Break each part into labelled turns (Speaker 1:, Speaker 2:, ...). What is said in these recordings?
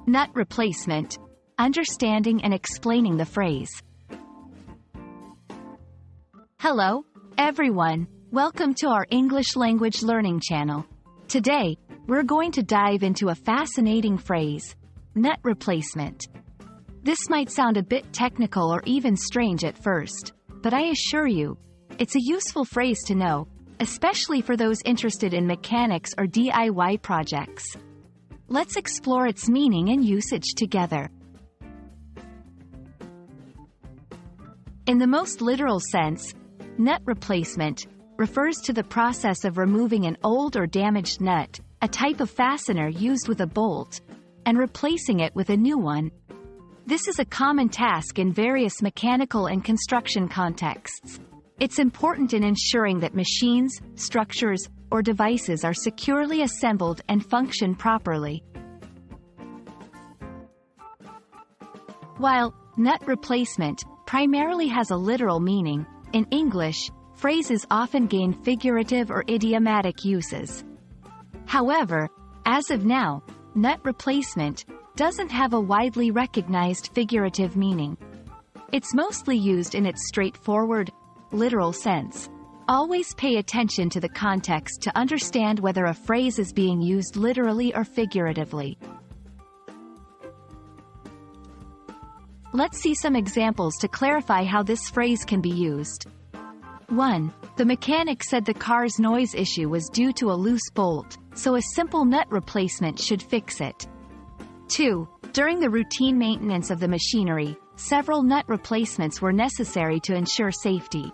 Speaker 1: Nut replacement. Understanding and explaining the phrase. Hello, everyone. Welcome to our English language learning channel. Today, we're going to dive into a fascinating phrase, nut replacement. This might sound a bit technical or even strange at first, but I assure you, it's a useful phrase to know, especially for those interested in mechanics or DIY projects. Let's explore its meaning and usage together. In the most literal sense, nut replacement refers to the process of removing an old or damaged nut, a type of fastener used with a bolt, and replacing it with a new one. This is a common task in various mechanical and construction contexts. It's important in ensuring that machines, structures, or devices are securely assembled and function properly. While nut replacement primarily has a literal meaning, in English, phrases often gain figurative or idiomatic uses. However, as of now, nut replacement doesn't have a widely recognized figurative meaning. It's mostly used in its straightforward, literal sense. Always pay attention to the context to understand whether a phrase is being used literally or figuratively. Let's see some examples to clarify how this phrase can be used. 1. The mechanic said the car's noise issue was due to a loose bolt, so a simple nut replacement should fix it. 2. During the routine maintenance of the machinery, several nut replacements were necessary to ensure safety.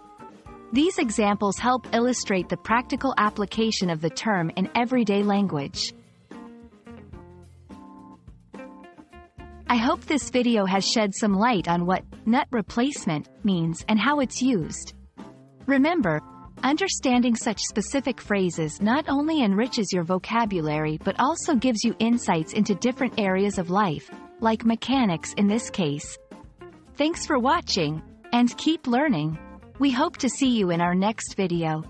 Speaker 1: These examples help illustrate the practical application of the term in everyday language. I hope this video has shed some light on what nut replacement means and how it's used. Remember, understanding such specific phrases not only enriches your vocabulary but also gives you insights into different areas of life, like mechanics in this case. Thanks for watching, and keep learning. We hope to see you in our next video.